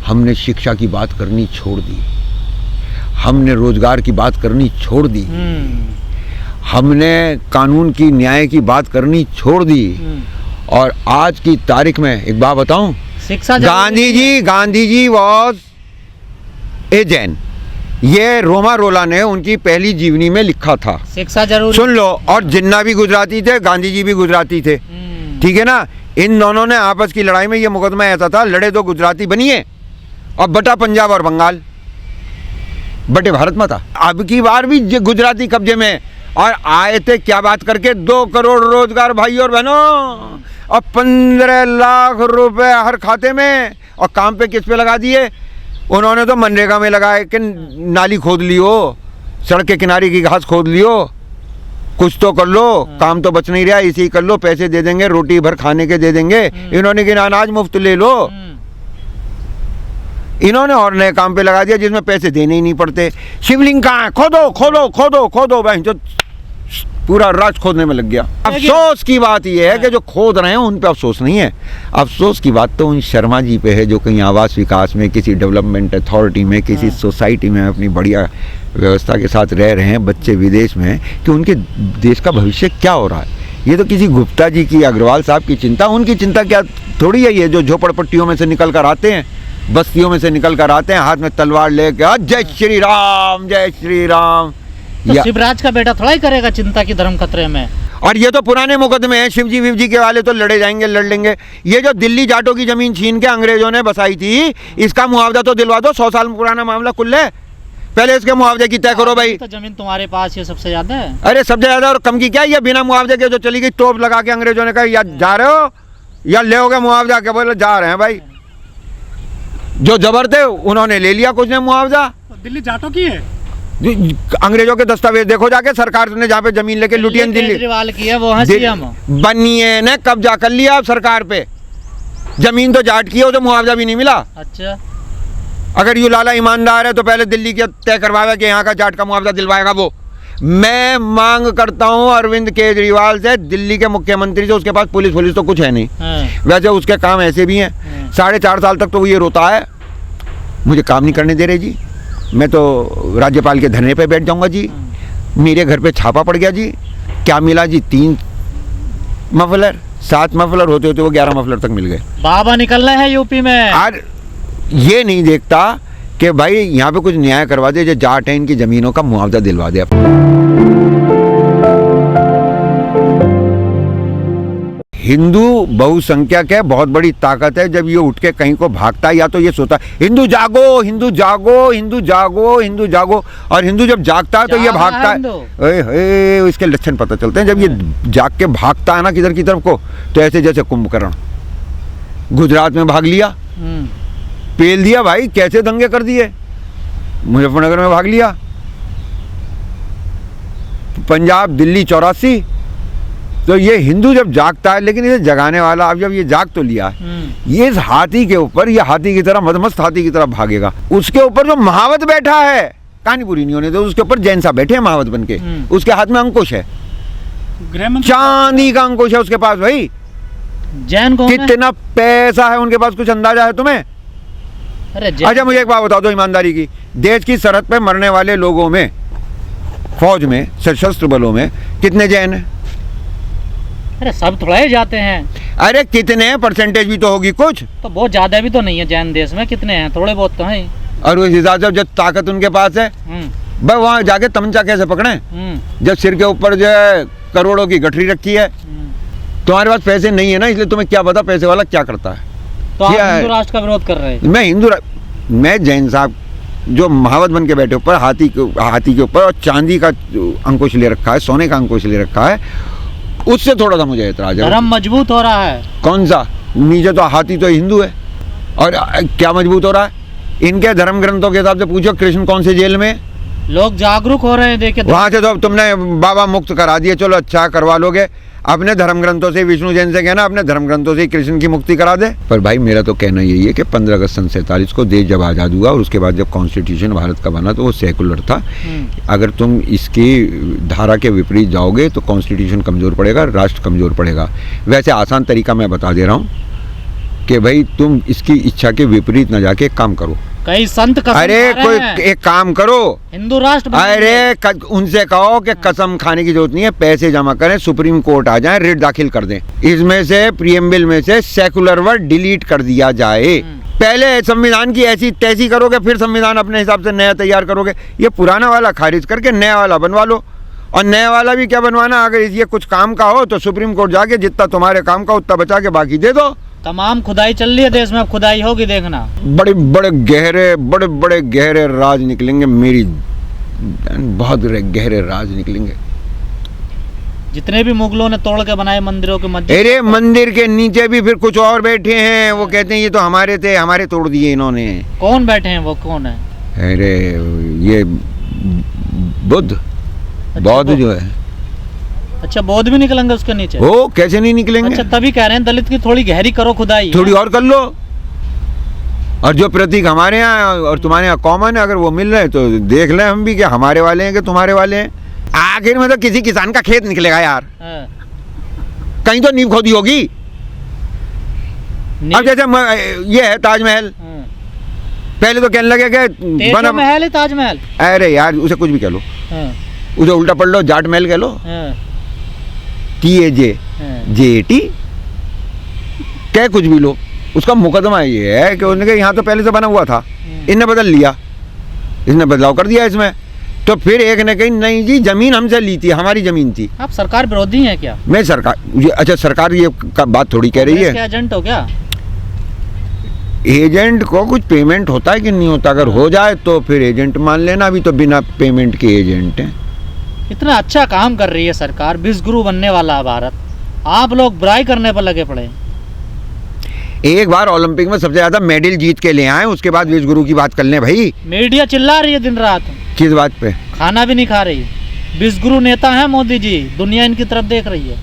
हमने शिक्षा की बात करनी छोड़ दी, हमने रोजगार की बात करनी छोड़ दी, हमने कानून की न्याय की बात करनी छोड़ दी। और आज की तारीख में एक बात बताऊं, शिक्षा गांधी जी वॉज ए जैन, ये रोमा रोला ने उनकी पहली जीवनी में लिखा था। शिक्षा जरूर सुन लो। और जिन्ना भी गुजराती थे, गांधी जी भी गुजराती थे, ठीक है ना। इन दोनों ने आपस की लड़ाई में, ये मुकदमा ऐसा था, लड़े तो गुजराती बनिए और बटा पंजाब और बंगाल, बटे भारत में था। अब की बार भी गुजराती कब्जे में, और आए थे क्या बात करके, 2 करोड़ रोजगार भाई और बहनों, और 15 लाख रुपए हर खाते में। और काम पे किस पे लगा दिए उन्होंने? तो मनरेगा में लगाए कि नाली खोद लियो, सड़क के किनारे की घास खोद लियो, कुछ तो कर लो, काम तो बच नहीं रहा, इसी कर लो, पैसे दे देंगे, रोटी भर खाने के दे देंगे। इन्होंने कि अनाज मुफ्त ले लो, इन्होंने और नए काम पे लगा दिया जिसमें पैसे देने ही नहीं पड़ते। शिवलिंग कहाँ है? खोदो खोदो खोदो खोदो, बहन जो पूरा राज खोदने में लग गया। अफसोस की बात यह है कि जो खोद रहे हैं उन पे अफसोस नहीं है, अफसोस की बात तो उन शर्मा जी पे है जो कहीं आवास विकास में, किसी डेवलपमेंट अथॉरिटी में, किसी सोसाइटी में अपनी बढ़िया व्यवस्था के साथ रह रहे हैं बच्चे विदेश में, कि उनके देश का भविष्य क्या हो रहा है। ये तो किसी गुप्ता जी की, अग्रवाल साहब की चिंता, उनकी चिंता क्या थोड़ी है। ये जो झोपड़पट्टियों में से निकल कर आते हैं, बस्तियों में से निकल कर आते हैं, हाथ में तलवार लेके, जय श्री राम जय श्री राम। तो शिवराज का बेटा थोड़ा ही करेगा चिंता की धर्म खतरे में। और ये तो पुराने मुकदमे हैं, शिवजी विवजी के वाले तो लड़े जाएंगे, लड़ लेंगे। ये जो दिल्ली जाटों की जमीन छीन के अंग्रेजों ने बसाई थी, इसका मुआवजा तो दिलवा दो। 100 साल पुराना मामला कुल है, पहले इसके मुआवजे की तय करो भाई। तो जमीन तुम्हारे पास ये सबसे ज्यादा है। अरे सबसे ज्यादा और कम की क्या, ये बिना मुआवजे के जो चली गई, टोप लगा के अंग्रेजों ने कहा या जा रहे हो या ले मुआवजा, के बोले जा रहे हैं भाई। जो जबर थे उन्होंने ले लिया, कुछ ने मुआवजा। दिल्ली जाटों की है, अंग्रेजों के दस्तावेज देखो जाके, सरकार ने जहाँ पे जमीन लेके लुटियन दिल्ली की है, वो सीएम बनिए ने कब्जा कर लिया अब सरकार पे। जमीन तो जाट की है, तो मुआवजा भी नहीं मिला। अच्छा, अगर यू लाला ईमानदार है तो पहले दिल्ली के तय करवाएगा कि यहाँ का जाट का मुआवजा दिलवाएगा वो। मैं मांग करता हूँ अरविंद केजरीवाल से, दिल्ली के मुख्यमंत्री से, उसके पास पुलिस तो कुछ है नहीं, वैसे उसके काम ऐसे भी हैं। 4.5 साल तक तो वो ये रोता है, मुझे काम नहीं करने दे रहे जी, मैं तो राज्यपाल के धरने पे बैठ जाऊंगा जी, मेरे घर पे छापा पड़ गया जी। क्या मिला जी? 3 मफलर, 7 मफलर होते होते वो 11 मफलर तक मिल गए। बाबा निकलना है यूपी में। और ये नहीं देखता कि भाई यहाँ पे कुछ न्याय करवा दे, जो जाट है इनकी जमीनों का मुआवजा दिलवा दे। हिंदू बहुसंख्यक है, बहुत बड़ी ताकत है। जब ये उठ के कहीं को भागता है, या तो ये सोता है हिंदू जागो हिंदू जागो हिंदू जागो हिंदू जागो, और हिंदू जब जागता है तो ये भागता है। इसके लक्षण पता चलते हैं। जब ये जाग के भागता है ना किधर की तरफ को, तो ऐसे जैसे कुंभकर्ण गुजरात में भाग लिया, पेल दिया भाई, कैसे दंगे कर दिए। मुजफ्फरनगर में भाग लिया, पंजाब दिल्ली 84। तो ये हिंदू जब जागता है, लेकिन इसे जगाने वाला, अब जब ये जाग तो लिया, ये इस हाथी के ऊपर, ये हाथी की तरह, मदमस्त हाथी की तरह भागेगा। उसके ऊपर जो महावत बैठा है, कहानी पूरी नहीं होने दो, उसके ऊपर जैन साहब बैठे हैं महावत बन के, उसके हाथ में अंकुश है, चांदी का अंकुश है उसके पास। भाई जैन को कितना पैसा है उनके पास, कुछ अंदाजा है तुम्हें? अच्छा मुझे एक बात बता दो ईमानदारी की, देश की सरहद पे मरने वाले लोगों में, फौज में, सशस्त्र बलों में कितने जैन हैं? अरे सब थोड़ा ही जाते हैं। अरे कितने परसेंटेज भी तो होगी कुछ, तो बहुत ज्यादा भी तो नहीं है जैन देश में, कितने हैं? थोड़े बहुत तो हैं। और उस हिसाब से जब ताकत उनके पास है, भाई वहाँ जाके तमंचा कैसे पकड़े? जब सिर के ऊपर जो है करोड़ों की गठरी रखी है, तुम्हारे पास पैसे नहीं है ना, इसलिए तुम्हें क्या पता पैसे वाला क्या करता है। तो आप हिंदू राष्ट्र का विरोध कर रहे हैं? मैं जैन साहब जो महावत बन के बैठे ऊपर हाथी के ऊपर, और चांदी का अंकुश ले रखा है, सोने का अंकुश ले रखा है, उससे थोड़ा सा मुझे एतराज है। धर्म मजबूत हो रहा है। कौन सा? नीचे तो हाथी तो हिंदू है, और क्या मजबूत हो रहा है? इनके धर्म ग्रंथों के हिसाब से पूछो कृष्ण कौन से जेल में? लोग जागरूक हो रहे हैं, देखे वहां से तो तुमने बाबा मुक्त करा दिए, चलो अच्छा करवा लोगे। अपने धर्म ग्रंथों से, विष्णु जैन से कहना अपने धर्म ग्रंथों से कृष्ण की मुक्ति करा दे। पर भाई मेरा तो कहना यही है कि 15 अगस्त सन 47 को देश जब आज़ाद हुआ, और उसके बाद जब कॉन्स्टिट्यूशन भारत का बना, तो वो सेकुलर था। अगर तुम इसकी धारा के विपरीत जाओगे तो कॉन्स्टिट्यूशन कमज़ोर पड़ेगा, राष्ट्र कमज़ोर पड़ेगा। वैसे आसान तरीका मैं बता दे रहा हूँ कि भाई तुम इसकी इच्छा के विपरीत न जाके एक काम करो। कई संत कसम अरे खा रहे कोई हैं, एक काम करो, हिंदू राष्ट्र बनेंगे। अरे उनसे कहो कि कसम खाने की जरूरत नहीं है, पैसे जमा करें, सुप्रीम कोर्ट आ जाए, रिट दाखिल कर दें, इसमें से प्रीएम्बल में से सेकुलर वर्ड डिलीट कर दिया जाए। पहले संविधान की ऐसी तैसी करोगे, फिर संविधान अपने हिसाब से नया तैयार करोगे। ये पुराना वाला खारिज करके नया वाला बनवा लो। और नया वाला भी क्या बनवाना, अगर ये कुछ काम का हो तो सुप्रीम कोर्ट जाके जितना तुम्हारे काम का उतना बचा के बाकी दे दो। तमाम खुदाई चल रही है देश में, अब खुदाई होगी देखना। बड़े बड़े गहरे राज निकलेंगे, मेरी बहुत गहरे राज निकलेंगे। जितने भी मुगलों ने तोड़ के बनाए मंदिरों के मस्जिद, अरे मंदिर के नीचे भी फिर कुछ और बैठे हैं, वो कहते हैं ये तो हमारे थे, हमारे तोड़ दिए इन्होंने। कौन बैठे हैं, वो कौन है? अरे ये बुद्ध, बौद्ध जो है। अच्छा, बौद्ध भी निकलेंगे उसके नीचे? हो, कैसे नहीं निकलेंगे। अच्छा, तभी कह रहे हैं दलित की थोड़ी गहरी करो खुदाई, थोड़ी और कर लो। और जो प्रतीक हमारे यहाँ और तुम्हारे यहाँ कॉमन है, अगर वो मिल रहे हैं तो देख लें हम भी कि हमारे वाले हैं कि तुम्हारे वाले हैं। आखिर में तो किसी किसान का खेत निकलेगा यार, हाँ। कहीं तो नींव खोदी होगी। अब जैसे ये है ताजमहल, हाँ। पहले तो कहने लगे कि बना महल है ताजमहल। अरे यार उसे कुछ भी कह लो, हाँ। उसे उल्टा पढ़ लो, जाट महल कह लो, हाँ। TAJT क्या कुछ भी लो। उसका मुकदमा ये है कि उन्होंने कहा यहाँ तो पहले से बना हुआ था, इनने बदल लिया, इसने बदलाव कर दिया इसमें। तो फिर एक ने कही नहीं जी जमीन हमसे ली थी, हमारी जमीन थी। आप सरकार विरोधी हैं क्या? मैं सरकार, अच्छा सरकार ये बात थोड़ी कह रही है। एजेंट हो क्या? एजेंट को कुछ पेमेंट होता है कि नहीं होता, अगर हो जाए तो फिर एजेंट मान लेना, अभी तो बिना पेमेंट के एजेंट हैं। इतना अच्छा काम कर रही है सरकार, विश्वगुरु बनने वाला है भारत, आप लोग बुराई करने पर लगे पड़े। एक बार ओलंपिक में सबसे ज्यादा मेडल जीत के ले आए, उसके बाद विश्वगुरु की बात कर लें भाई। मीडिया चिल्ला रही है दिन रात, किस बात पे? खाना भी नहीं खा रही। विश्वगुरु नेता है मोदी जी, दुनिया इनकी तरफ देख रही है।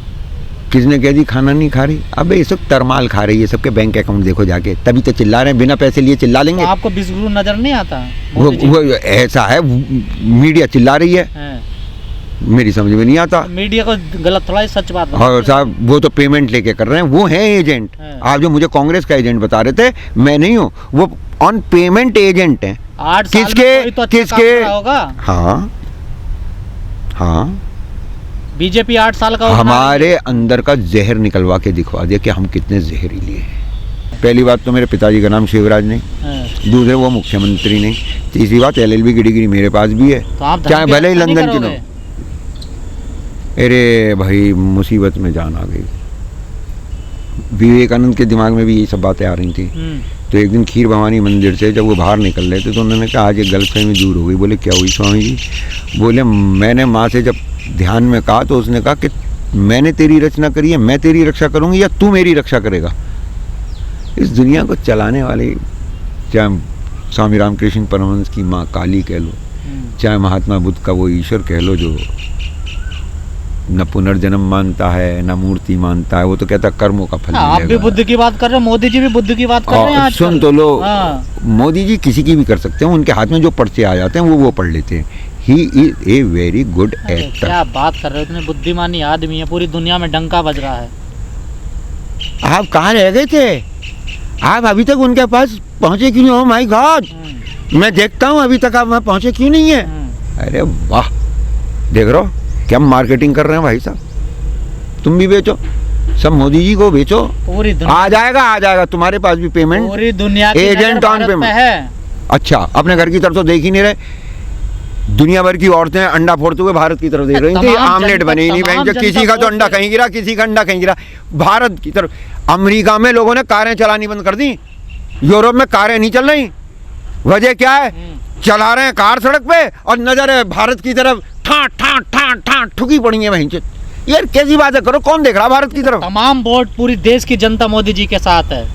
किसने कह दी खाना नहीं खा रही? अबे ये सब तरमाल खा रही है, सबके बैंक अकाउंट देखो जाके, तभी तो चिल्ला रहे हैं, बिना पैसे लिए चिल्ला लेंगे। तो आपको विश्वगुरु नजर नहीं आता? वो ऐसा है, मीडिया चिल्ला रही है, मेरी समझ में नहीं आता। मीडिया को गलत थोड़ा ही सच बात। और साहब वो तो पेमेंट लेके कर रहे हैं, वो है एजेंट। आप जो मुझे कांग्रेस का एजेंट बता रहे थे, मैं नहीं हूँ, वो ऑन पेमेंट एजेंट है। 8 साल में तो अच्छा काम कर रहा होगा। हाँ हाँ, बीजेपी 8 साल का हमारे अंदर का जहर निकलवा के दिखवा दिया कि हम कितने जहरीले हैं। पहली बात तो मेरे पिताजी का नाम शिवराज नहीं, दूसरे वो मुख्यमंत्री नहीं, तीसरी बात LLB की डिग्री मेरे पास भी है, चाहे भले ही लंदन की हो। अरे भाई मुसीबत में जान आ गई। विवेकानंद के दिमाग में भी यही सब बातें आ रही थी। तो एक दिन खीर भवानी मंदिर से जब वो बाहर निकल रहे थे तो उन्होंने कहा आज एक गलतफहमी दूर हो गई। बोले क्या हुई स्वामी जी? बोले मैंने माँ से जब ध्यान में कहा तो उसने कहा कि मैंने तेरी रचना करी है, मैं तेरी रक्षा करूँगी या तू मेरी रक्षा करेगा। इस दुनिया को चलाने वाले, चाहे स्वामी रामकृष्ण परमहंस की माँ काली कह लो, चाहे महात्मा बुद्ध का वो ईश्वर कह लो जो न पुनर्जन्म मानता है न मूर्ति मानता है, वो तो कहता कर्मों का फल मिलेगा। आप भी बुद्ध की बात कर रहे हो, मोदी जी भी बुद्ध की बात कर रहे हैं। सुन तो लो, मोदी जी किसी की भी कर सकते हैं, उनके हाथ में जो पर्चे आ जाते हैं वो पढ़ लेते हैं। He is a very good actor. क्या बात कर रहे हो, इतने बुद्धिमानी आदमी है, पूरी दुनिया में डंका बज रहा है। आप कहाँ रह गए थे? आप अभी तक उनके पास पहुंचे क्यों नहीं? हो माय गॉड, मैं देखता हूँ अभी तक आप वहाँ पहुंचे क्यों नहीं है। अरे वाह, देख रहे हो क्या मार्केटिंग कर रहे हैं भाई साहब। तुम भी बेचो, सब मोदी जी को बेचो, पूरी आ जाएगा तुम्हारे पास भी पेमेंट। पूरी दुनिया की एजेंट ऑन पेमेंट है। अच्छा, अपने घर की तरफ तो देख ही नहीं रहे, दुनिया भर की औरतें अंडा फोड़ते हुए भारत की तरफ देख रही थी। आमलेट बने ही नहीं बहन, जो किसी का तो अंडा कहीं गिरा, किसी का अंडा कहीं गिरा, भारत की तरफ। अमेरिका में लोगों ने कारें चलानी बंद कर दी, यूरोप में कारें नहीं चल रही। वजह क्या है? चला रहे हैं कार सड़क पे और नजर है भारत की तरफ, ठा ठुकी पड़ी है वहीं। यार कैसी बात है, करो, कौन देख रहा भारत की तरफ? तमाम वोट पूरी देश की जनता मोदी जी के साथ है।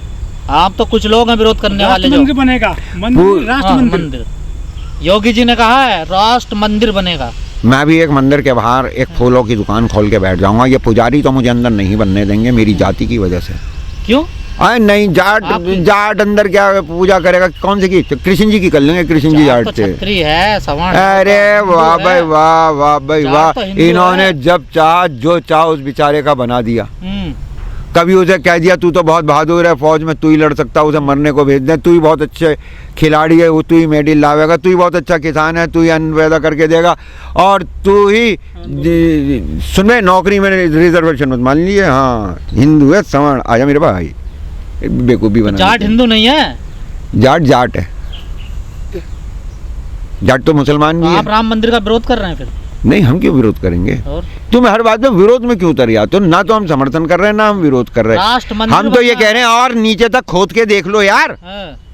आप तो कुछ लोग हैं विरोध करने वाले। मंदिर बनेगा, राष्ट्र मंदिर। योगी जी ने कहा है राष्ट्र मंदिर बनेगा। मैं भी एक मंदिर के बाहर एक फूलों की दुकान खोल के बैठ जाऊंगा। ये पुजारी तो मुझे अंदर नहीं बनने देंगे मेरी जाति की वजह से। क्यों? अरे नहीं, जाट अंदर क्या पूजा करेगा? कौन से की? कृष्ण जी की कर लेंगे, कृष्ण जी जाट थे। छत्री है, सवर्ण। अरे वाह भाई वाह, वाह भाई वाह, इन्होंने जब चाह जो चाह उस बेचारे का बना दिया। कभी उसे कह दिया तू तो बहुत बहादुर है, फौज में तू ही लड़ सकता, उसे मरने को भेज दें, तू ही बहुत अच्छे खिलाड़ी है, वो तू ही मेडल लावेगा, तू ही बहुत अच्छा किसान है, तू ही अन्न पैदा करके देगा, और तू ही सुन नौकरी में रिजर्वेशन मत मान लीजिए, हाँ हिंदू है सवर्ण, आजा मेरे भाई, बेवकूफ़ी बना। जाट हिंदू नहीं है, जाट जाट है, जाट तो मुसलमान भी है। आप राम मंदिर का विरोध कर रहे हैं फिर? नहीं, हम क्यों विरोध करेंगे? और तुम हर बात में विरोध में क्यों उतर जाते हो? ना तो हम समर्थन कर रहे हैं ना हम विरोध कर रहे हैं, राष्ट्र मंदिर हम तो ये बनना कह रहे हैं और नीचे तक खोद के देख लो यार। है।